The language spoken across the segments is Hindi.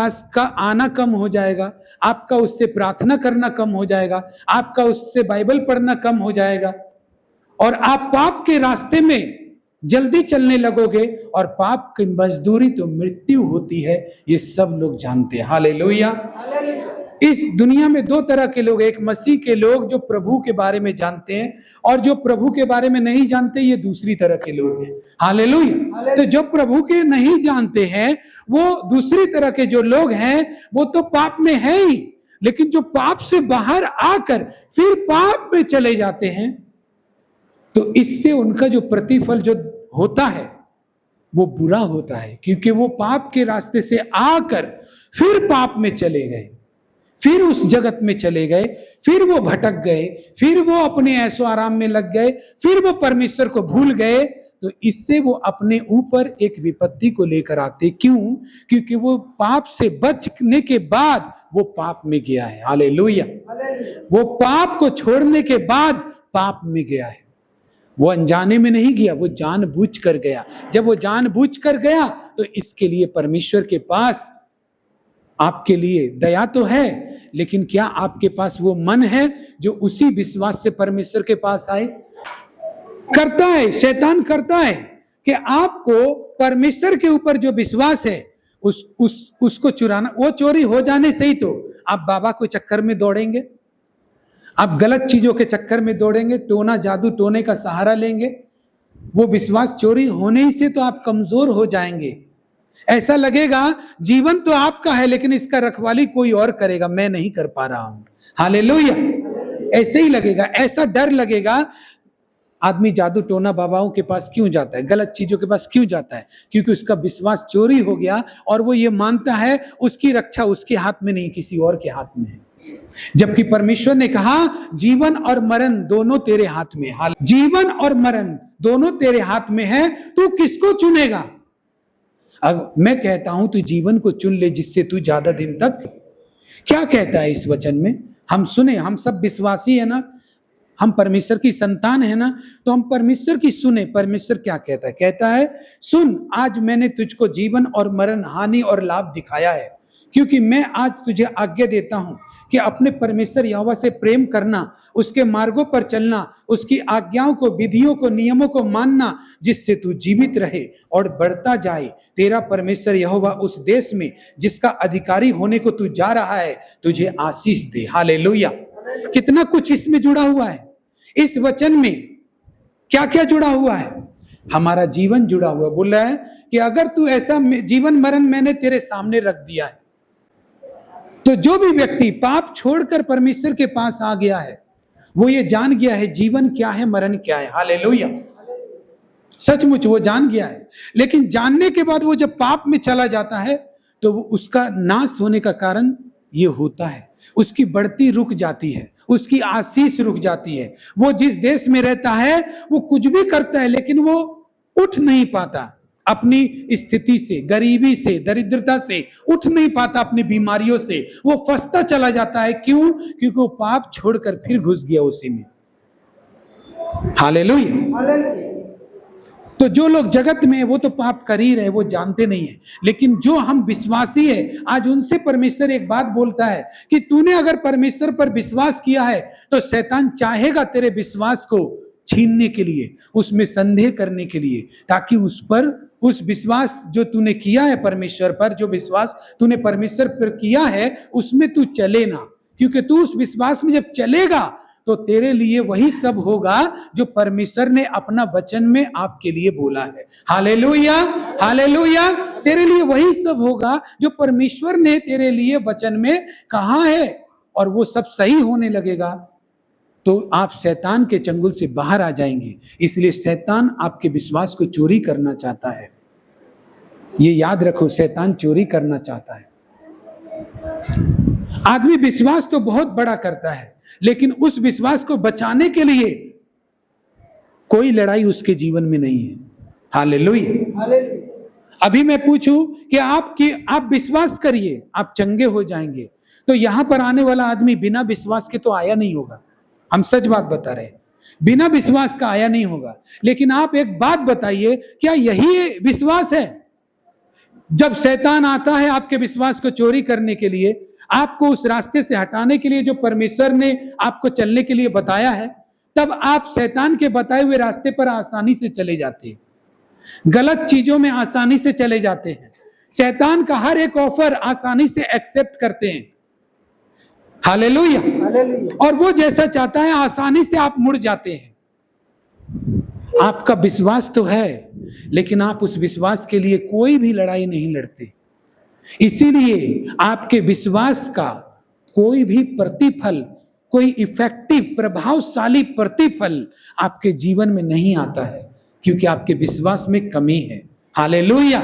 पास का आना कम हो जाएगा, आपका उससे प्रार्थना करना कम हो जाएगा, आपका उससे बाइबल पढ़ना कम हो जाएगा, और आप पाप के रास्ते में जल्दी चलने लगोगे, और पाप की मजदूरी तो मृत्यु होती है, ये सब लोग जानते हैं। हालेलुया। इस दुनिया में दो तरह के लोग, एक मसीह के लोग जो प्रभु के बारे में जानते हैं, और जो प्रभु के बारे में नहीं जानते, ये दूसरी तरह के लोग हैं। हालेलुया। तो जो प्रभु के नहीं जानते हैं, वो दूसरी तरह के जो लोग हैं, वो तो पाप में है ही, लेकिन जो पाप से बाहर आकर फिर पाप में चले जाते हैं, तो इससे उनका जो प्रतिफल जो होता है वो बुरा होता है, क्योंकि वो पाप के रास्ते से आकर फिर पाप में चले गए, फिर उस जगत में चले गए, फिर वो भटक गए, फिर वो अपने ऐशो आराम में लग गए, फिर वो परमेश्वर को भूल गए। तो इससे वो अपने ऊपर एक विपत्ति को लेकर आते। क्यों? क्योंकि वो पाप से बचने के बाद वो पाप में गया है। हालेलुया। वो पाप को छोड़ने के बाद पाप में गया है। वो अनजाने में नहीं गया, वो जानबूझ कर गया। जब वो जानबूझ कर गया, तो इसके लिए परमेश्वर के पास आपके लिए दया तो है, लेकिन क्या आपके पास वो मन है जो उसी विश्वास से परमेश्वर के पास आए? करता है, शैतान करता है कि आपको परमेश्वर के ऊपर जो विश्वास है उसको चुराना। वो चोरी हो जाने से ही तो आप बाबा को चक्कर में दौड़ेंगे, आप गलत चीजों के चक्कर में दौड़ेंगे, टोना जादू टोने का सहारा लेंगे। वो विश्वास चोरी होने ही से तो आप कमजोर हो जाएंगे। ऐसा लगेगा जीवन तो आपका है, लेकिन इसका रखवाली कोई और करेगा, मैं नहीं कर पा रहा हूं। हालेलुया। ऐसे ही लगेगा, ऐसा डर लगेगा। आदमी जादू टोना बाबाओं के पास क्यों जाता है, गलत चीजों के पास क्यों जाता है? क्योंकि उसका विश्वास चोरी हो गया, और वो ये मानता है उसकी रक्षा उसके हाथ में नहीं, किसी और के हाथ में है। जबकि परमेश्वर ने कहा जीवन और मरण दोनों तेरे हाथ में। जीवन और मरण दोनों तेरे हाथ में है, तू किसको चुनेगा? अब मैं कहता हूं तू जीवन को चुन ले, जिससे तू ज्यादा दिन तक। क्या कहता है इस वचन में? हम सुने, हम सब विश्वासी है ना, हम परमेश्वर की संतान है ना, तो हम परमेश्वर की सुने। परमेश्वर क्या कहता है? कहता है सुन, आज मैंने तुझको जीवन और मरण, हानि और लाभ दिखाया है, क्योंकि मैं आज तुझे आज्ञा देता हूं कि अपने परमेश्वर यहोवा से प्रेम करना, उसके मार्गों पर चलना, उसकी आज्ञाओं को, विधियों को, नियमों को मानना, जिससे तू जीवित रहे और बढ़ता जाए। तेरा परमेश्वर यहोवा उस देश में जिसका अधिकारी होने को तू जा रहा है, तुझे आशीष दे। हालेलुया। कितना कुछ इसमें जुड़ा हुआ है। इस वचन में क्या क्या जुड़ा हुआ है? हमारा जीवन जुड़ा हुआ। बोल रहा है कि अगर तू ऐसा जीवन मरण मैंने तेरे सामने रख दिया है, तो जो भी व्यक्ति पाप छोड़कर परमेश्वर के पास आ गया है, वो ये जान गया है जीवन क्या है, मरण क्या है। हालेलुया। सचमुच वो जान गया है। लेकिन जानने के बाद वो जब पाप में चला जाता है, तो वो उसका नाश होने का कारण ये होता है, उसकी बढ़ती रुक जाती है, उसकी आशीष रुक जाती है। वो जिस देश में रहता है वो कुछ भी करता है, लेकिन वो उठ नहीं पाता अपनी स्थिति से, गरीबी से, दरिद्रता से उठ नहीं पाता, अपनी बीमारियों से वो फंसता चला जाता है। क्यों? क्योंकि वो पाप छोड़कर फिर घुस गया उसी में। हालेलुया। तो जो लोग जगत में है वो तो पाप कर ही रहे, वो जानते नहीं है। लेकिन जो हम विश्वासी है, आज उनसे परमेश्वर एक बात बोलता है कि तूने अगर परमेश्वर पर विश्वास किया है, तो शैतान चाहेगा तेरे विश्वास को छीनने के लिए, उसमें संदेह करने के लिए, ताकि उस पर, उस विश्वास जो तूने किया है परमेश्वर पर, जो विश्वास तूने परमेश्वर पर किया है, उसमें तू चले ना। क्योंकि तू उस विश्वास में जब चलेगा, तो तेरे लिए वही सब होगा जो परमेश्वर ने अपना वचन में आपके लिए बोला है। हालेलुया। हालेलुया। तेरे लिए वही सब होगा जो परमेश्वर ने तेरे लिए वचन में कहा है, और वो सब सही होने लगेगा, तो आप शैतान के चंगुल से बाहर आ जाएंगे। इसलिए शैतान आपके विश्वास को चोरी करना चाहता है। ये याद रखो, शैतान चोरी करना चाहता है। आदमी विश्वास तो बहुत बड़ा करता है, लेकिन उस विश्वास को बचाने के लिए कोई लड़ाई उसके जीवन में नहीं है। हालेलुया। अभी मैं पूछूं कि आप विश्वास करिए, आप चंगे हो जाएंगे, तो यहां पर आने वाला आदमी बिना विश्वास के तो आया नहीं होगा। हम सच बात बता रहे हैं, बिना विश्वास का आया नहीं होगा। लेकिन आप एक बात बताइए, क्या यही विश्वास है? जब शैतान आता है आपके विश्वास को चोरी करने के लिए, आपको उस रास्ते से हटाने के लिए जो परमेश्वर ने आपको चलने के लिए बताया है, तब आप शैतान के बताए हुए रास्ते पर आसानी से चले जाते हैं, गलत चीजों में आसानी से चले जाते हैं, शैतान का हर एक ऑफर आसानी से एक्सेप्ट करते हैं। हालेलुया। और वो जैसा चाहता है आसानी से आप मुड़ जाते हैं। आपका विश्वास तो है, लेकिन आप उस विश्वास के लिए कोई भी लड़ाई नहीं लड़ते। इसीलिए आपके विश्वास का कोई भी प्रतिफल, कोई इफेक्टिव प्रभावशाली प्रतिफल आपके जीवन में नहीं आता है, क्योंकि आपके विश्वास में कमी है। हालेलुया।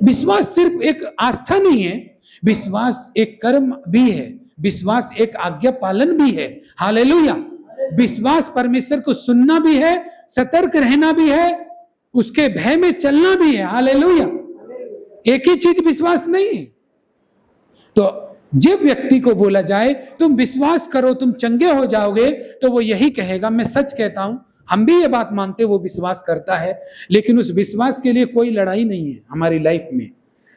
विश्वास सिर्फ एक आस्था नहीं है, विश्वास एक कर्म भी है, विश्वास एक आज्ञा पालन भी है। हालेलुया। विश्वास परमेश्वर को सुनना भी है, सतर्क रहना भी है, उसके भय में चलना भी है। हालेलुया। एक ही चीज विश्वास नहीं है। तो जब व्यक्ति को बोला जाए तुम विश्वास करो तुम चंगे हो जाओगे, तो वो यही कहेगा। मैं सच कहता हूं, हम भी ये बात मानते, वो विश्वास करता है, लेकिन उस विश्वास के लिए कोई लड़ाई नहीं है हमारी लाइफ में,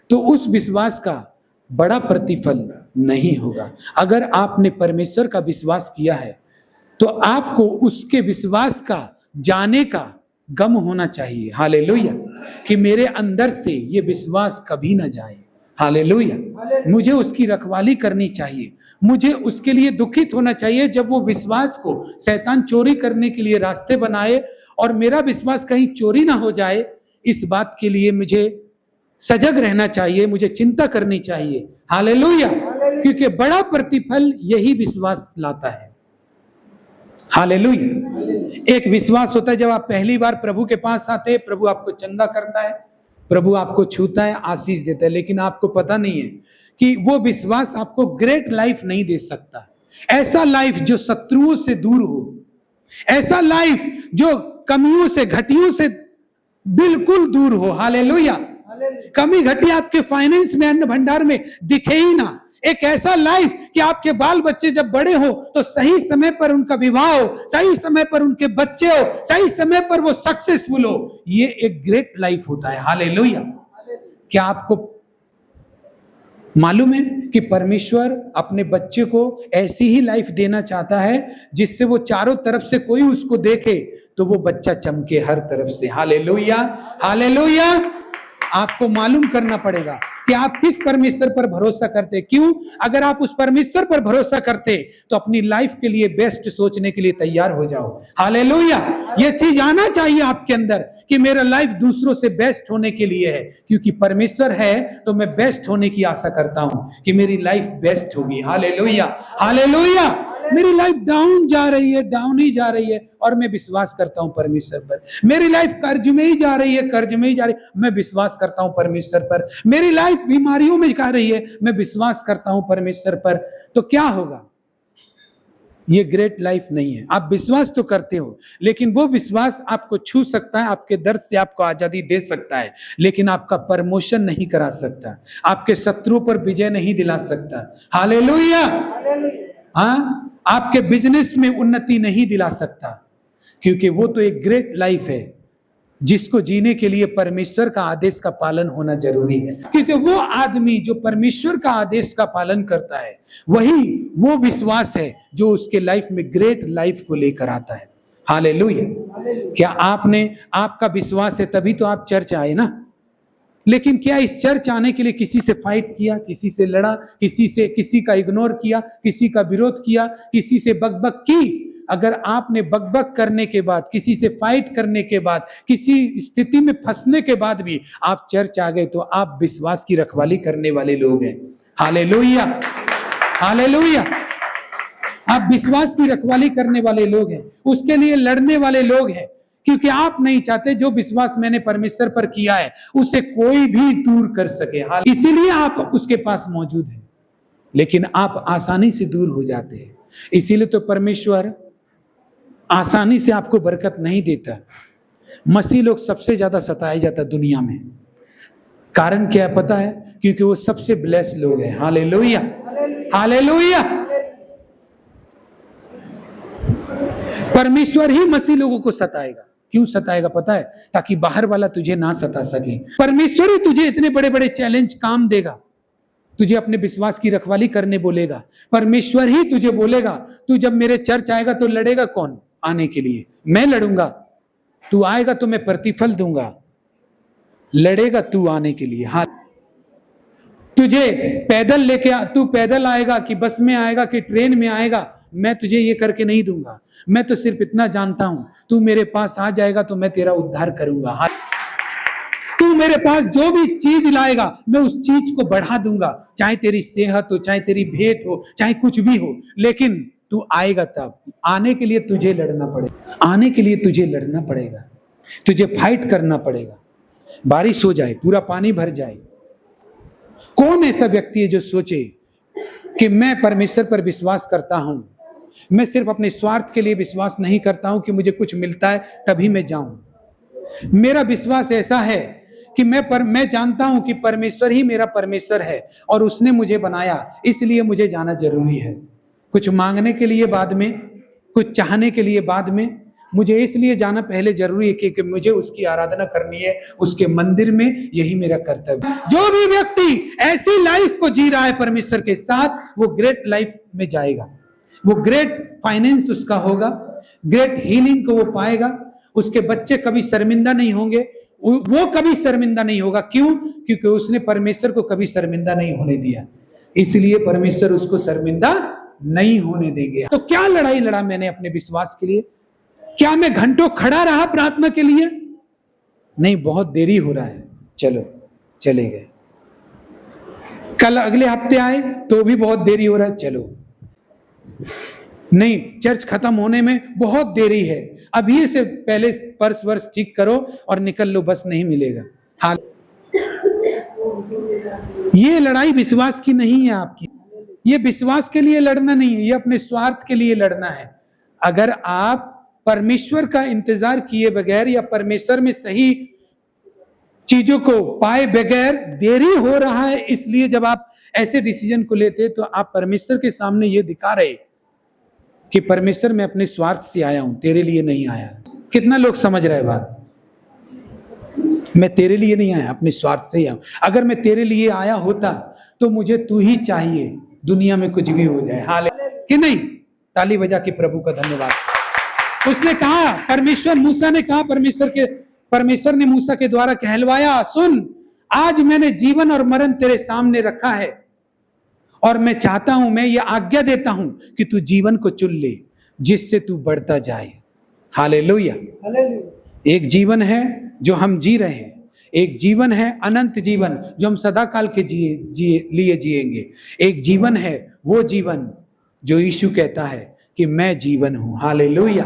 तो उस विश्वास का बड़ा प्रतिफल नहीं होगा। अगर आपने परमेश्वर का विश्वास किया है, तो आपको उसके विश्वास का जाने का गम होना चाहिए। हालेलुया। कि मेरे अंदर से ये विश्वास कभी ना जाए। हालेलुया। मुझे उसकी रखवाली करनी चाहिए, मुझे उसके लिए दुखित होना चाहिए जब वो विश्वास को शैतान चोरी करने के लिए रास्ते बनाए, और मेरा विश्वास कहीं चोरी ना हो जाए, इस बात के लिए मुझे सजग रहना चाहिए, मुझे चिंता करनी चाहिए। हालेलुया। क्योंकि बड़ा प्रतिफल यही विश्वास लाता है। हालेलुया। एक विश्वास होता है जब आप पहली बार प्रभु के पास आते हैं, प्रभु आपको चंगा करता है, प्रभु आपको छूता है, आशीष देता है, लेकिन आपको पता नहीं है कि वो विश्वास आपको ग्रेट लाइफ नहीं दे सकता। ऐसा लाइफ जो शत्रुओं से दूर हो, ऐसा लाइफ जो कमियों से, घटियों से बिल्कुल दूर हो। हालेलुया। कमी घटी आपके फाइनेंस में, अन्न भंडार में दिखे ही ना। एक ऐसा लाइफ कि आपके बाल बच्चे जब बड़े हो तो सही समय पर उनका विवाह हो, सही समय पर उनके बच्चे हो, सही समय पर वो सक्सेसफुल हो। ये एक ग्रेट लाइफ होता है। हालेलुया। क्या आपको मालूम है कि परमेश्वर अपने बच्चे को ऐसी ही लाइफ देना चाहता है जिससे वो चारों तरफ से कोई उसको देखे तो वो बच्चा चमके हर तरफ से। हालेलुया। हालेलुया। आपको मालूम करना पड़ेगा कि आप किस परमेश्वर पर भरोसा करते। क्यों? अगर आप उस परमेश्वर पर भरोसा करते तो अपनी लाइफ के लिए बेस्ट सोचने के लिए तैयार हो जाओ। हालेलुया। ये चीज आना चाहिए आपके अंदर कि मेरा लाइफ दूसरों से बेस्ट होने के लिए है, क्योंकि परमेश्वर है तो मैं बेस्ट होने की आशा करता हूं कि मेरी लाइफ बेस्ट होगी। हालेलुया। हालेलुया। मेरी लाइफ डाउन जा रही है, डाउन ही जा रही है, और मैं विश्वास करता हूं परमेश्वर पर। मेरी लाइफ कर्ज में ही जा रही है, कर्ज में ही जा रही है, मैं विश्वास करता हूं परमेश्वर पर। मेरी लाइफ बीमारियों में जा रही है, मैं विश्वास करता हूं परमेश्वर पर। तो क्या होगा? ये ग्रेट लाइफ नहीं है। आप विश्वास तो करते हो, लेकिन वो विश्वास आपको छू सकता है, आपके दर्द से आपको आजादी दे सकता है, लेकिन आपका प्रमोशन नहीं करा सकता, आपके शत्रु पर विजय नहीं दिला सकता। हालेलुया। हाँ, आपके बिजनेस में उन्नति नहीं दिला सकता, क्योंकि वो तो एक ग्रेट लाइफ है जिसको जीने के लिए परमेश्वर का आदेश का पालन होना जरूरी है। क्योंकि वो आदमी जो परमेश्वर का आदेश का पालन करता है, वही वो विश्वास है जो उसके लाइफ में ग्रेट लाइफ को लेकर आता है। हालेलुया। क्या आपका विश्वास है तभी तो आप चर्च आए ना? लेकिन क्या इस चर्च आने के लिए किसी से फाइट किया, किसी से लड़ा, किसी का इग्नोर किया, किसी का विरोध किया, किसी से बकबक की? अगर आपने बकबक करने के बाद, किसी से फाइट करने के बाद, किसी स्थिति में फंसने के बाद भी आप चर्च आ गए, तो आप विश्वास की रखवाली करने वाले लोग हैं। हालेलुया। हालेलुया। आप विश्वास की रखवाली करने वाले लोग हैं, उसके लिए लड़ने वाले लोग हैं, क्योंकि आप नहीं चाहते जो विश्वास मैंने परमेश्वर पर किया है उसे कोई भी दूर कर सके। इसीलिए आप उसके पास मौजूद हैं, लेकिन आप आसानी से दूर हो जाते हैं। इसीलिए तो परमेश्वर आसानी से आपको बरकत नहीं देता। मसीह लोग सबसे ज्यादा सताए जाता दुनिया में। कारण क्या है पता है? क्योंकि वो सबसे ब्लेस्ड लोग हैं। हालेलुया। हालेलुया। परमेश्वर ही मसीह लोगों को सताएगा। क्यों सताएगा पता है? ताकि बाहर वाला तुझे ना सता सके। परमेश्वर ही तुझे इतने बड़े बड़े चैलेंज काम देगा, तुझे अपने विश्वास की रखवाली करने बोलेगा। परमेश्वर ही तुझे बोलेगा, तू जब मेरे चर्च आएगा तो लड़ेगा कौन आने के लिए? मैं लड़ूंगा। तू आएगा तो मैं प्रतिफल दूंगा, लड़ेगा तू आने के लिए। हाँ, तुझे पैदल लेके तू पैदल आएगा कि बस में आएगा कि ट्रेन में आएगा, मैं तुझे ये करके नहीं दूंगा। मैं तो सिर्फ इतना जानता हूं, तू मेरे पास आ जाएगा तो मैं तेरा उद्धार करूंगा। हाँ, तू मेरे पास जो भी चीज लाएगा मैं उस चीज को बढ़ा दूंगा, चाहे तेरी सेहत हो, चाहे तेरी भेंट हो, चाहे कुछ भी हो, लेकिन तू आएगा तब। आने के लिए तुझे लड़ना पड़ेगा, आने के लिए तुझे लड़ना पड़ेगा, तुझे फाइट करना पड़ेगा। बारिश हो जाए, पूरा पानी भर जाए, कौन ऐसा व्यक्ति है जो सोचे कि मैं परमेश्वर पर विश्वास करता हूं, मैं सिर्फ अपने स्वार्थ के लिए विश्वास नहीं करता हूं कि मुझे कुछ मिलता है तभी मैं जाऊं। मेरा विश्वास ऐसा है कि मैं जानता हूं कि परमेश्वर ही मेरा परमेश्वर है और उसने मुझे बनाया, इसलिए मुझे जाना जरूरी है। कुछ मांगने के लिए बाद में, कुछ चाहने के लिए बाद में, मुझे इसलिए जाना पहले जरूरी है कि मुझे उसकी आराधना करनी है, उसके मंदिर में, यही मेरा कर्तव्य। जो भी व्यक्ति ऐसी लाइफ को जी रहा है परमेश्वर के साथ, वो ग्रेट लाइफ में जाएगा, वो ग्रेट फाइनेंस उसका होगा, ग्रेट हीलिंग को वो पाएगा, उसके बच्चे कभी शर्मिंदा नहीं होंगे, वो कभी शर्मिंदा नहीं होगा। क्यों? क्योंकि उसने परमेश्वर को कभी शर्मिंदा नहीं होने दिया, इसलिए परमेश्वर उसको शर्मिंदा नहीं होने देंगे। तो क्या लड़ाई लड़ा मैंने अपने विश्वास के लिए? क्या मैं घंटों खड़ा रहा प्रार्थना के लिए? नहीं, बहुत देरी हो रहा है, चलो चले गए। कल अगले हफ्ते आए तो भी बहुत देरी हो रहा है, चलो। नहीं, चर्च खत्म होने में बहुत देरी है, अभी से पहले पर्स वर्स ठीक करो और निकल लो, बस नहीं मिलेगा। हाल ये लड़ाई विश्वास की नहीं है आपकी, ये विश्वास के लिए लड़ना नहीं है, ये अपने स्वार्थ के लिए लड़ना है। अगर आप परमेश्वर का इंतजार किए बगैर या परमेश्वर में सही चीजों को पाए बगैर देरी हो रहा है, इसलिए जब आप ऐसे डिसीजन को लेते तो आप परमेश्वर के सामने ये दिखा रहे कि परमेश्वर मैं अपने स्वार्थ से आया हूं, तेरे लिए नहीं आया। कितना लोग समझ रहे बात? मैं तेरे लिए नहीं आया, अपने स्वार्थ से ही आया। अगर मैं तेरे लिए आया होता तो मुझे तू ही चाहिए, दुनिया में कुछ भी हो जाए। हाल कि नहीं? ताली बजा के प्रभु का धन्यवाद। उसने कहा, परमेश्वर मूसा ने कहा, परमेश्वर ने मूसा के द्वारा कहलवाया, सुन, आज मैंने जीवन और मरण तेरे सामने रखा है और मैं चाहता हूं, मैं ये आज्ञा देता हूं कि तू जीवन को चुन ले जिससे तू बढ़ता जाए। हालेलुया। एक जीवन है जो हम जी रहे हैं, एक जीवन है अनंत जीवन जो हम सदा काल के लिए जिएंगे। एक जीवन है वो जीवन जो यीशु कहता है कि मैं जीवन हूं। हालेलुया।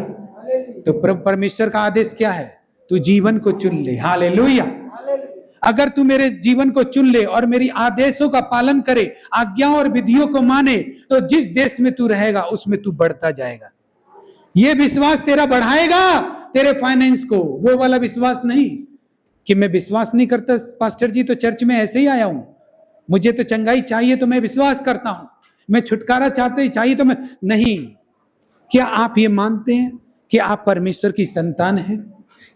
तो परमेश्वर का आदेश क्या है? तू जीवन को चुन ले। हालेलुया। अगर तू मेरे जीवन को चुन ले और मेरी आदेशों का पालन करे, आज्ञाओं और विधियों को माने, तो जिस देश में तू रहेगा उसमें तू बढ़ता जाएगा। ये विश्वास तेरा बढ़ाएगा तेरे फाइनेंस को, वो वाला विश्वास नहीं कि मैं विश्वास नहीं करता पास्टर जी, तो चर्च में ऐसे ही आया हूं, मुझे तो चंगाई चाहिए तो मैं विश्वास करता हूं, मैं छुटकारा चाहते ही चाहिए तो मैं नहीं। क्या आप ये मानते हैं कि आप परमेश्वर की संतान हैं?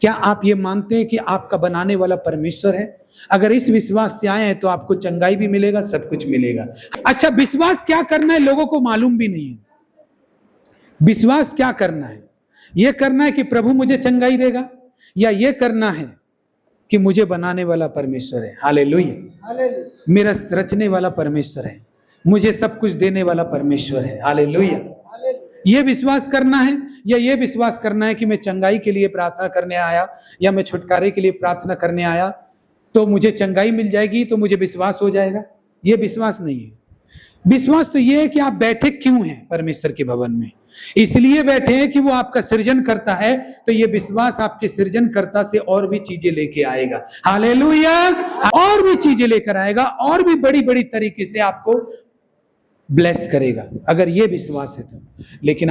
क्या आप ये मानते हैं कि आपका बनाने वाला परमेश्वर है? अगर इस विश्वास से आए हैं तो आपको चंगाई भी मिलेगा, सब कुछ मिलेगा। अच्छा, विश्वास क्या करना है लोगों को मालूम भी नहीं है। विश्वास क्या करना है? यह करना है कि प्रभु मुझे चंगाई देगा, या यह करना है कि मुझे बनाने वाला परमेश्वर है। हालेलुया। मेरा रचने वाला परमेश्वर है, मुझे सब कुछ देने वाला परमेश्वर है। हालेलुया। ये विश्वास करना है, या ये विश्वास करना है कि मैं चंगाई के लिए प्रार्थना करने आया, या मैं छुटकारे के लिए प्रार्थना करने आया तो मुझे चंगाई मिल जाएगी तो मुझे विश्वास हो जाएगा? ये विश्वास नहीं है। विश्वास तो ये है कि आप बैठे क्यों हैं परमेश्वर के भवन में? इसलिए बैठे हैं कि वो आपका सृजन करता है, तो ये विश्वास आपके सृजनकर्ता से और भी चीजें लेके आएगा। हालेलुया। और भी चीजें लेकर आएगा, और भी बड़ी बड़ी तरीके से आपको ब्लेस करेगा, अगर ये विश्वास है तो। लेकिन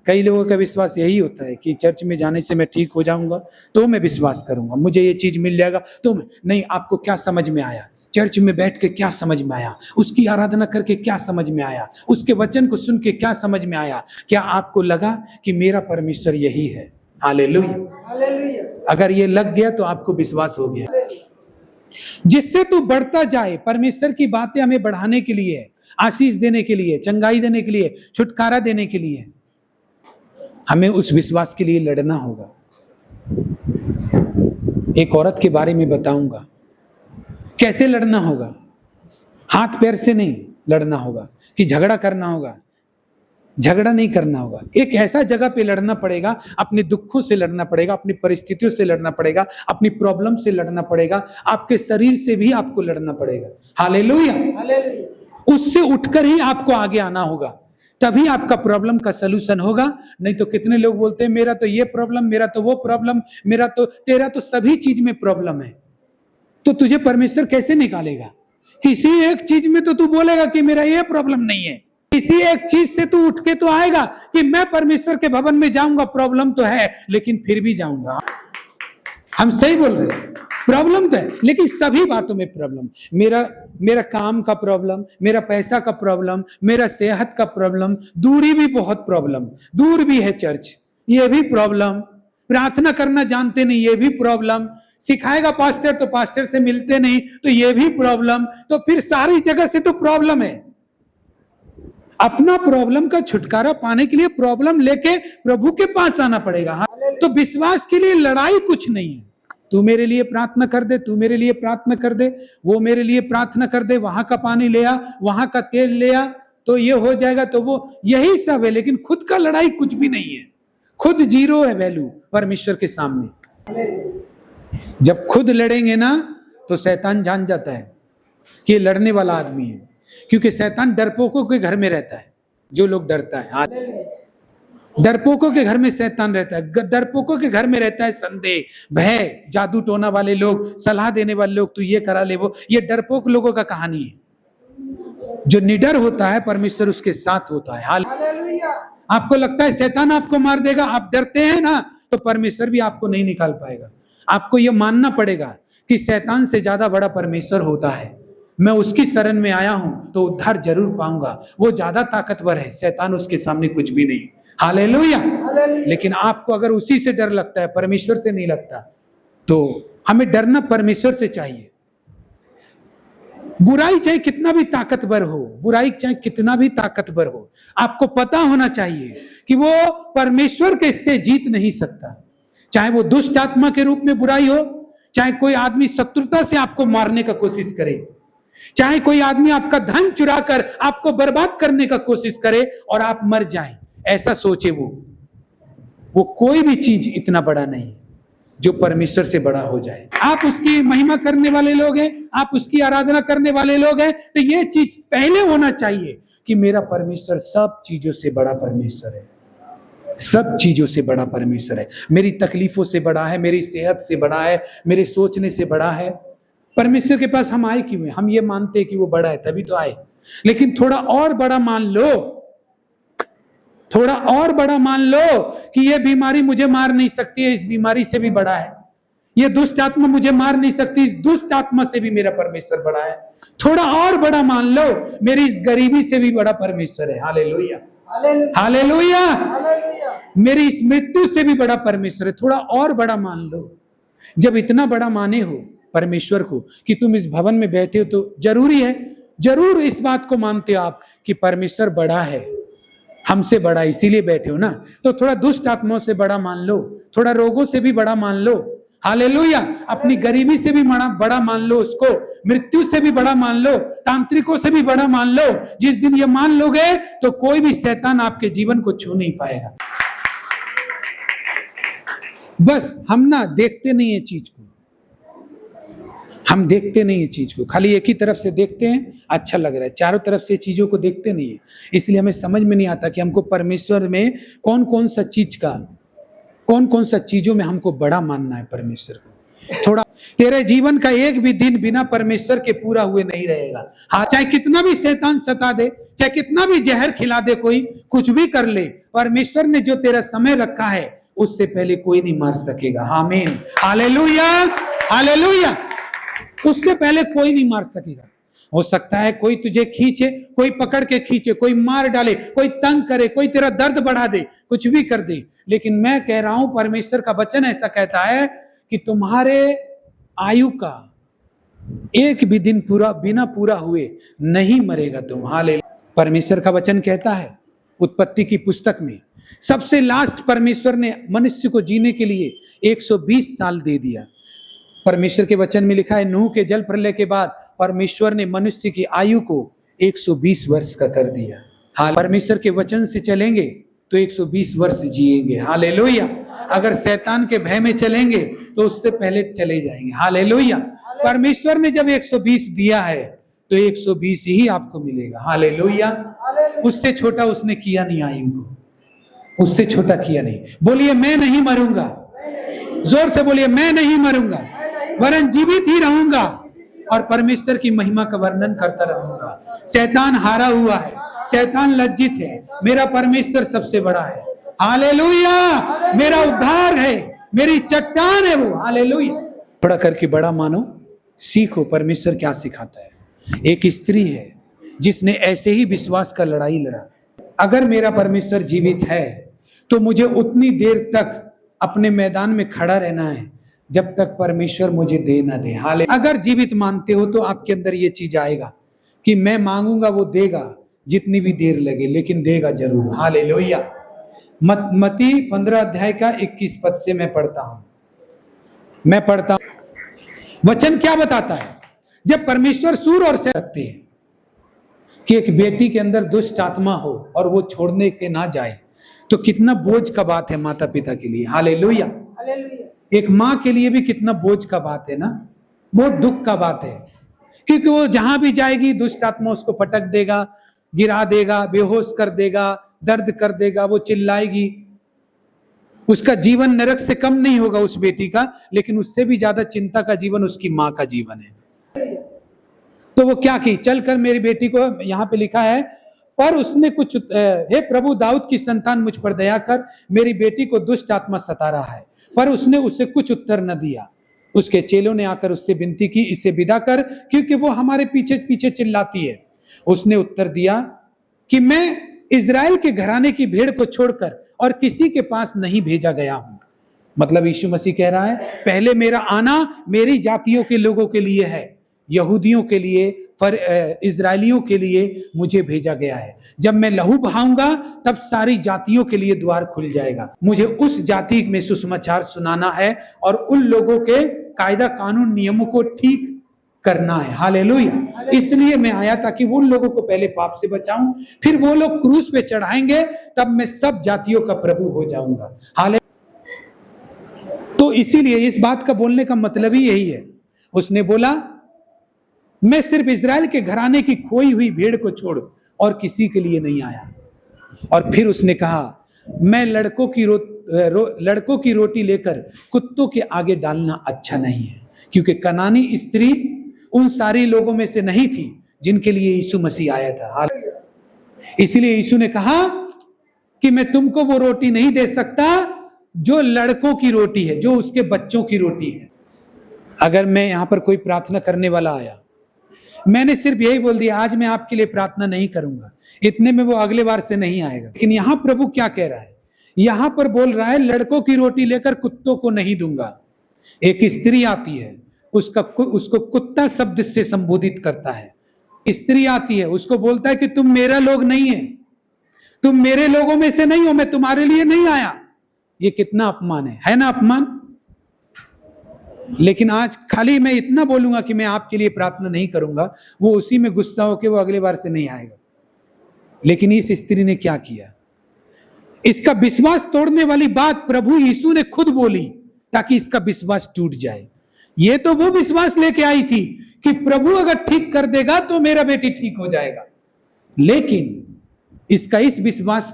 कई लोगों का विश्वास यही होता है कि चर्च में जाने से मैं ठीक हो जाऊंगा तो मैं विश्वास करूंगा, मुझे ये चीज मिल जाएगा तो मैं नहीं। आपको क्या समझ में आया? चर्च में बैठ के क्या समझ में आया? उसकी आराधना करके क्या समझ में आया? उसके वचन को सुन के क्या समझ में आया? क्या आपको लगा कि मेरा परमेश्वर यही है? हालेलुया। अगर ये लग गया तो आपको विश्वास हो गया। जिससे तू बढ़ता जाए, परमेश्वर की बातें हमें बढ़ाने के लिए है, आशीष देने के लिए, चंगाई देने के लिए, छुटकारा देने के लिए। हमें उस विश्वास के लिए लड़ना होगा। एक औरत के बारे में बताऊंगा कैसे लड़ना होगा। हाथ पैर से नहीं लड़ना होगा कि झगड़ा करना होगा, झगड़ा नहीं करना होगा। एक ऐसा जगह पे लड़ना पड़ेगा, अपने दुखों से लड़ना पड़ेगा, अपनी परिस्थितियों से लड़ना पड़ेगा, अपनी प्रॉब्लम से लड़ना पड़ेगा, आपके शरीर से भी आपको लड़ना पड़ेगा। हालेलुया। उससे उठकर ही आपको आगे आना होगा, तभी आपका प्रॉब्लम का सलूशन होगा। नहीं तो कितने लोग बोलते हैं मेरा तो ये प्रॉब्लम, मेरा तो वो प्रॉब्लम, मेरा तो, तेरा तो सभी चीज में प्रॉब्लम है। तो तुझे परमेश्वर कैसे निकालेगा? किसी एक चीज में तो तू बोलेगा कि मेरा ये प्रॉब्लम नहीं है, किसी एक चीज से तू उठ के तो आएगा कि मैं परमेश्वर के भवन में जाऊंगा, प्रॉब्लम तो है लेकिन फिर भी जाऊंगा। हम सही बोल रहे हैं, प्रॉब्लम तो है लेकिन सभी बातों में प्रॉब्लम। मेरा काम का प्रॉब्लम, मेरा पैसा का प्रॉब्लम, मेरा सेहत का प्रॉब्लम, दूरी भी बहुत प्रॉब्लम, दूर भी है चर्च, ये भी प्रॉब्लम, प्रार्थना करना जानते नहीं, ये भी प्रॉब्लम, सिखाएगा पास्टर तो पास्टर से मिलते नहीं तो ये भी प्रॉब्लम। तो फिर सारी जगह से तो प्रॉब्लम है। अपना प्रॉब्लम का छुटकारा पाने के लिए प्रॉब्लम लेके प्रभु के पास आना पड़ेगा। तो विश्वास के लिए लड़ाई कुछ नहीं है। तू मेरे लिए प्रार्थना कर दे, तू मेरे लिए प्रार्थना कर दे, वो मेरे लिए प्रार्थना कर दे, वहां का पानी ले आ, वहां का तेल ले आ, तो ये हो जाएगा, तो वो, यही सब है। लेकिन खुद का लड़ाई कुछ भी नहीं है, खुद जीरो है वैल्यू परमेश्वर के सामने। जब खुद लड़ेंगे ना तो शैतान जान जाता है कि ये लड़ने वाला आदमी है, क्योंकि शैतान डरपोकों के घर में रहता है। जो लोग डरता है, डरपोकों के घर में शैतान रहता है, डरपोकों के घर में रहता है संदेह, भय, जादू टोना वाले लोग, सलाह देने वाले लोग, तू ये करा ले वो, ये डरपोक लोगों का कहानी है। जो निडर होता है परमेश्वर उसके साथ होता है। हालेलुया। आपको लगता है शैतान आपको मार देगा, आप डरते हैं ना, तो परमेश्वर भी आपको नहीं निकाल पाएगा। आपको यह मानना पड़ेगा कि शैतान से ज्यादा बड़ा परमेश्वर होता है। मैं उसकी शरण में आया हूं तो उद्धार जरूर पाऊंगा। वो ज्यादा ताकतवर है, शैतान उसके सामने कुछ भी नहीं। हालेलुया। लेकिन आपको अगर उसी से डर लगता है, परमेश्वर से नहीं लगता, तो हमें डरना परमेश्वर से चाहिए। बुराई चाहे कितना भी ताकतवर हो, बुराई चाहे कितना भी ताकतवर हो, आपको पता होना चाहिए कि वो परमेश्वर के से जीत नहीं सकता। चाहे वो दुष्ट आत्मा के रूप में बुराई हो, चाहे कोई आदमी शत्रुता से आपको मारने का कोशिश करे, चाहे कोई आदमी आपका धन चुराकर आपको बर्बाद करने का कोशिश करे और आप मर जाएं, ऐसा सोचे वो कोई भी चीज इतना बड़ा नहीं जो परमेश्वर से बड़ा हो जाए। आप उसकी महिमा करने वाले लोग हैं, आप उसकी आराधना करने वाले लोग हैं, तो ये चीज पहले होना चाहिए कि मेरा परमेश्वर सब चीजों से बड़ा परमेश्वर है, सब चीजों से बड़ा परमेश्वर है, मेरी तकलीफों से बड़ा है, मेरी सेहत से बड़ा है, मेरे सोचने से बड़ा है। परमेश्वर के पास हम आए क्यों? हम ये मानते हैं कि वो बड़ा है तभी तो आए। लेकिन थोड़ा और बड़ा मान लो, थोड़ा और बड़ा मान लो कि ये बीमारी मुझे मार नहीं सकती है, इस बीमारी से भी बड़ा है। ये दुष्ट आत्मा मुझे मार नहीं सकती, इस दुष्ट आत्मा से भी मेरा परमेश्वर बड़ा है। थोड़ा और बड़ा मान लो, मेरी इस गरीबी से भी बड़ा परमेश्वर है। Hallelujah, hallelujah. मेरी इस मृत्यु से भी बड़ा परमेश्वर है। थोड़ा और बड़ा मान लो। जब इतना बड़ा माने हो परमेश्वर को कि तुम इस भवन में बैठे हो, तो जरूरी है, जरूर इस बात को मानते हो आप कि परमेश्वर बड़ा है, हमसे बड़ा, इसीलिए बैठे हो ना। तो थोड़ा दुष्ट आत्माओं से बड़ा मान लो, थोड़ा रोगों से भी बड़ा मान लो। हालेलुया। अपनी गरीबी से भी बड़ा मान लो, उसको मृत्यु से भी बड़ा मान लो, तांत्रिकों से भी बड़ा मान लो। जिस दिन ये मान लोगे तो कोई भी शैतान आपके जीवन को छू नहीं पाएगा। बस हम ना देखते नहीं है चीज को, हम देखते नहीं है चीज को, खाली एक ही तरफ से देखते हैं, अच्छा लग रहा है, चारों तरफ से चीजों को देखते नहीं है। इसलिए हमें समझ में नहीं आता कि हमको परमेश्वर में कौन कौन सा चीज का, कौन कौन सा चीजों में हमको बड़ा मानना है परमेश्वर को। थोड़ा तेरे जीवन का एक भी दिन बिना परमेश्वर के पूरा हुए नहीं रहेगा। हाँ, चाहे कितना भी शैतान सता दे, चाहे कितना भी जहर खिला दे, कोई कुछ भी कर ले, परमेश्वर ने जो तेरा समय रखा है उससे पहले कोई नहीं मार सकेगा। आमीन, हालेलुया, हालेलुया। उससे पहले कोई नहीं मार सकेगा। हो सकता है कोई तुझे खींचे, कोई पकड़ के खींचे, कोई मार डाले, कोई तंग करे, कोई तेरा दर्द बढ़ा दे, कुछ भी कर दे, लेकिन मैं कह रहा हूं परमेश्वर का वचन ऐसा कहता है कि तुम्हारे आयु का एक भी दिन बिना पूरा हुए नहीं मरेगा तुम। हालेलुया। परमेश्वर का वचन कहता है उत्पत्ति की पुस्तक में, सबसे लास्ट परमेश्वर ने मनुष्य को जीने के लिए 120 साल दे दिया। परमेश्वर के वचन में लिखा है, नूह के जल प्रलय के बाद परमेश्वर ने मनुष्य की आयु को 120 वर्ष का कर दिया। हाल परमेश्वर के वचन से चलेंगे तो 120 वर्ष जिएंगे। हालेलुया। अगर शैतान के भय में चलेंगे तो उससे पहले चले जाएंगे। हालेलुया। परमेश्वर ने जब 120 दिया है तो 120 ही आपको मिलेगा। हालेलुया। उससे छोटा उसने किया नहीं आयु को, उससे छोटा किया नहीं। बोलिए मैं नहीं मरूंगा, जोर से बोलिए मैं नहीं मरूंगा, वरन जीवित ही रहूंगा और परमेश्वर की महिमा का वर्णन करता रहूंगा। शैतान हारा हुआ है, शैतान लज्जित है, मेरा परमेश्वर सबसे बड़ा है। हालेलुया। मेरा उद्धार है, मेरी चट्टान है वो। हालेलुया। बड़ा करके बड़ा मानो, सीखो परमेश्वर क्या सिखाता है। एक स्त्री है जिसने ऐसे ही विश्वास का लड़ाई लड़ा। अगर मेरा परमेश्वर जीवित है तो मुझे उतनी देर तक अपने मैदान में खड़ा रहना है जब तक परमेश्वर मुझे दे ना दे। हाले अगर जीवित मानते हो तो आपके अंदर ये चीज आएगा कि मैं मांगूंगा वो देगा, जितनी भी देर लगे, लेकिन देगा जरूर। हालेलुया। मत्ती 15 अध्याय का 21 पद से मैं पढ़ता हूं। वचन क्या बताता है? जब परमेश्वर सूर और से रखते हैं कि एक बेटी के अंदर दुष्ट आत्मा हो और वो छोड़ने के ना जाए, तो कितना बोझ का बात है माता पिता के लिए। हालेलुया। एक माँ के लिए भी कितना बोझ का बात है ना, बहुत दुख का बात है, क्योंकि वो जहां भी जाएगी दुष्ट आत्मा उसको पटक देगा, गिरा देगा, बेहोश कर देगा, दर्द कर देगा, वो चिल्लाएगी। उसका जीवन नरक से कम नहीं होगा उस बेटी का, लेकिन उससे भी ज्यादा चिंता का जीवन उसकी माँ का जीवन है। तो वो क्या की, चलकर मेरी बेटी को, यहाँ पे लिखा है, पर उसने कुछ, हे प्रभु दाऊद की संतान मुझ पर दया कर, मेरी बेटी को दुष्ट आत्मा सता रहा है। पर उसने उसे कुछ उत्तर न दिया। उसके चेलों ने आकर उससे विनती की, इसे विदा कर, क्योंकि वो हमारे पीछे पीछे चिल्लाती है। उसने उत्तर दिया कि मैं इजराइल के घराने की भेड़ को छोड़कर और किसी के पास नहीं भेजा गया हूं। मतलब यीशु मसीह कह रहा है, पहले मेरा आना मेरी जातियों के लोगों के लिए है, यहूदियों के लिए, इजराइलियों के लिए मुझे भेजा गया है। जब मैं लहू बहाऊंगा तब सारी जातियों के लिए द्वार खुल जाएगा। मुझे उस जाति में सुसमाचार सुनाना है और उन लोगों के कायदा कानून नियमों को ठीक करना है। हालेलुया। इसलिए मैं आया ताकि उन लोगों को पहले पाप से बचाऊं, फिर वो लोग क्रूस पे चढ़ाएंगे, तब मैं सब जातियों का प्रभु हो जाऊंगा। तो इसीलिए इस बात का बोलने का मतलब ही यही है। उसने बोला मैं सिर्फ इजराइल के घराने की खोई हुई भेड़ को छोड़ और किसी के लिए नहीं आया। और फिर उसने कहा, मैं लड़कों की रोटी लेकर कुत्तों के आगे डालना अच्छा नहीं है, क्योंकि कनानी स्त्री उन सारी लोगों में से नहीं थी जिनके लिए यीशु मसीह आया था। इसलिए यीशु ने कहा कि मैं तुमको वो रोटी नहीं दे सकता जो लड़कों की रोटी है, जो उसके बच्चों की रोटी है। अगर मैं यहां पर कोई प्रार्थना करने वाला आया, मैंने सिर्फ यही बोल दिया, आज मैं आपके लिए प्रार्थना नहीं करूंगा, इतने में वो अगले बार से नहीं आएगा। लेकिन यहां प्रभु क्या कह रहा है? यहां पर बोल रहा है, लड़कों की रोटी लेकर कुत्तों को नहीं दूंगा। एक स्त्री आती है, उसको कुत्ता शब्द से संबोधित करता है। स्त्री आती है, उसको बोलता है कि तुम मेरा लोग नहीं है, तुम मेरे लोगों में से नहीं हो, मैं तुम्हारे लिए नहीं आया। ये कितना अपमान है ना अपमान। लेकिन आज खाली मैं इतना बोलूंगा कि मैं आपके लिए प्रार्थना नहीं करूंगा, वो उसी में गुस्सा होकर वो अगले बार से नहीं आएगा। लेकिन इस स्त्री ने क्या किया? इसका विश्वास तोड़ने वाली बात प्रभु यीशु ने खुद बोली ताकि इसका विश्वास टूट जाए। ये तो वो विश्वास लेके आई थी कि प्रभु अगर ठीक कर देगा तो मेरा बेटी ठीक हो जाएगा। लेकिन इसका इस विश्वास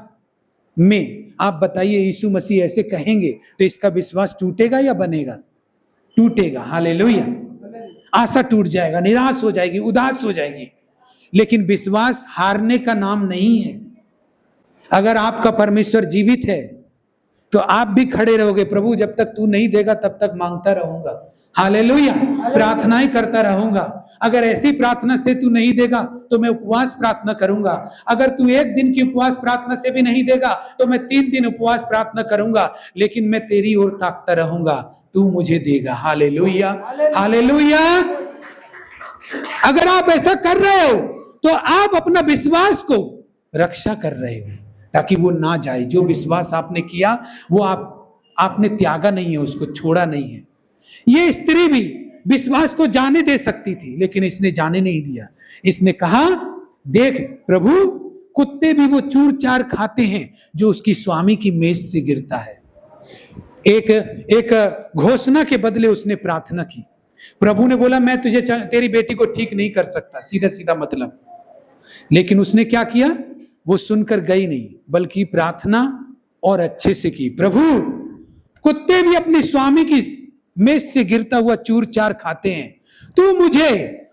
में आप बताइए, यीशु मसीह ऐसे कहेंगे तो इसका विश्वास टूटेगा या बनेगा? टूटेगा। हालेलुया। आशा टूट जाएगा, निराश हो जाएगी, उदास हो जाएगी। लेकिन विश्वास हारने का नाम नहीं है। अगर आपका परमेश्वर जीवित है तो आप भी खड़े रहोगे, प्रभु जब तक तू नहीं देगा तब तक मांगता रहूंगा, हालेलुया, प्रार्थनाएं करता रहूंगा। अगर ऐसी प्रार्थना से तू नहीं देगा तो मैं उपवास प्रार्थना करूंगा। अगर तू एक दिन की उपवास प्रार्थना से भी नहीं देगा तो मैं 3 दिन उपवास प्रार्थना करूंगा, लेकिन मैं तेरी ओर ताकता रहूंगा, तू मुझे देगा। Hallelujah, hallelujah. अगर आप ऐसा कर रहे हो तो आप अपना विश्वास को रक्षा कर रहे हो, ताकि वो ना जाए। जो विश्वास आपने किया वो आपने त्यागा नहीं है, उसको छोड़ा नहीं है। ये स्त्री भी विश्वास को जाने दे सकती थी, लेकिन इसने जाने नहीं दिया। इसने कहा, देख प्रभु, कुत्ते भी वो चूर चार खाते हैं जो उसकी स्वामी की मेज से गिरता है। एक घोषणा के बदले उसने प्रार्थना की। प्रभु ने बोला, मैं तुझे तेरी बेटी को ठीक नहीं कर सकता, सीधा सीधा मतलब। लेकिन उसने क्या किया? वो सुनकर गई नहीं, बल्कि प्रार्थना और अच्छे से की। प्रभु, कुत्ते भी अपनी स्वामी की मेज से गिरता हुआ चूर चार खाते हैं, तू मुझे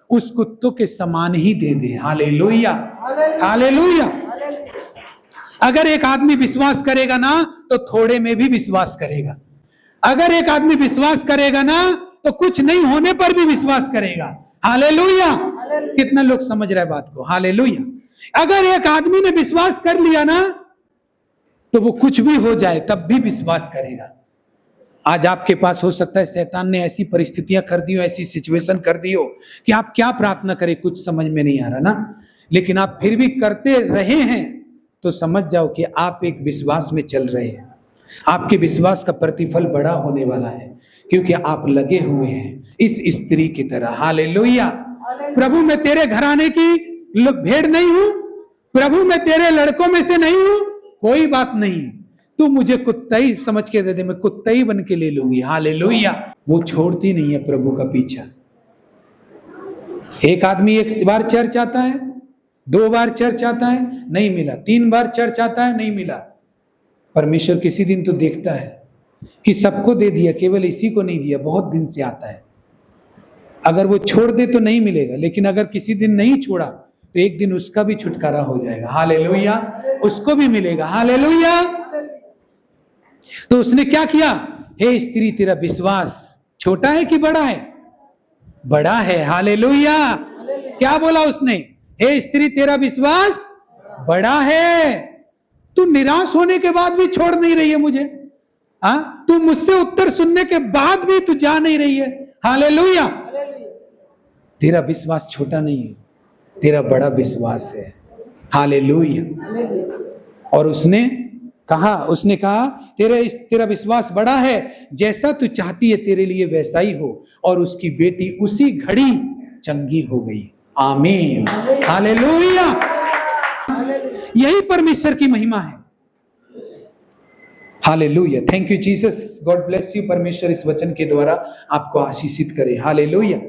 उस कुत्तों के समान ही दे दे। Hallelujah, hallelujah. अगर एक आदमी विश्वास करेगा ना तो थोड़े में भी विश्वास करेगा। अगर एक आदमी विश्वास करेगा ना तो कुछ नहीं होने पर भी विश्वास करेगा। हालेलुया। कितना लोग समझ रहे बात को? हालेलुया। अगर एक आदमी ने विश्वास कर लिया ना तो वो कुछ भी हो जाए तब भी विश्वास करेगा। आज आपके पास हो सकता है शैतान ने ऐसी परिस्थितियां कर दी हो, ऐसी सिचुएशन कर दी हो कि आप क्या प्रार्थना करें कुछ समझ में नहीं आ रहा ना, लेकिन आप फिर भी करते रहे हैं तो समझ जाओ कि आप एक विश्वास में चल रहे हैं। आपके विश्वास का प्रतिफल बड़ा होने वाला है, क्योंकि आप लगे हुए हैं इस स्त्री की तरह। हालेलुया। प्रभु, मैं तेरे घराने की भेड़ नहीं हूं, प्रभु मैं तेरे लड़कों में से नहीं हूं, कोई बात नहीं, तू मुझे कुत्ता ही समझ के दे दे, मैं कुत्ता ही बन के ले लूंगी। हालेलुया। वो छोड़ती नहीं है प्रभु का पीछा। एक आदमी एक बार चर्च आता है, 2 बार चर्च आता है, नहीं मिला, 3 बार चर्च आता है, नहीं मिला। परमेश्वर किसी दिन तो देखता है कि सबको दे दिया, केवल इसी को नहीं दिया, बहुत दिन से आता है। अगर वो छोड़ दे तो नहीं मिलेगा, लेकिन अगर किसी दिन नहीं छोड़ा तो एक दिन उसका भी छुटकारा हो जाएगा। हालेलुया। उसको भी मिलेगा। हालेलुया। तो उसने क्या किया? हे स्त्री, तेरा विश्वास छोटा है कि बड़ा है? बड़ा है। हालेलुया। क्या बोला उसने? हे स्त्री, तेरा विश्वास बड़ा है। तू निराश होने के बाद भी छोड़ नहीं रही है मुझे। तू मुझसे उत्तर सुनने के बाद भी तू जा नहीं रही है। हालेलुया। तेरा विश्वास छोटा नहीं है, तेरा बड़ा विश्वास है। हालेलुया। और उसने कहा तेरा विश्वास बड़ा है, जैसा तू चाहती है तेरे लिए वैसा ही हो। और उसकी बेटी उसी घड़ी चंगी हो गई। आमीन। हालेलुया। यही परमेश्वर की महिमा है। Hallelujah. Thank you Jesus. God bless you. परमेश्वर इस वचन के द्वारा आपको आशीषित करे। हालेलुया।